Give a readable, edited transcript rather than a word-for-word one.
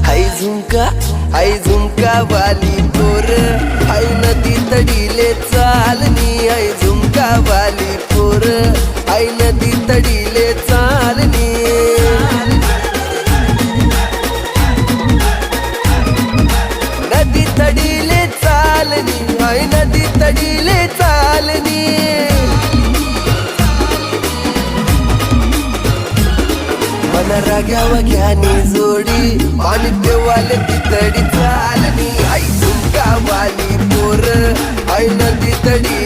हाय झुमका वाली पोर, हाय नदी तडीले चालनी. हाय झुमका वाली पोर, हाय नदी तडीले चालनी. नदी तडीले चालनी, हाय नदी तडीले चालनी. मन राग्यावा घ्यानी जोडी, पाणी देवाले तितडी चालनी. आई झुमका वाली पोर, आई नदी तडी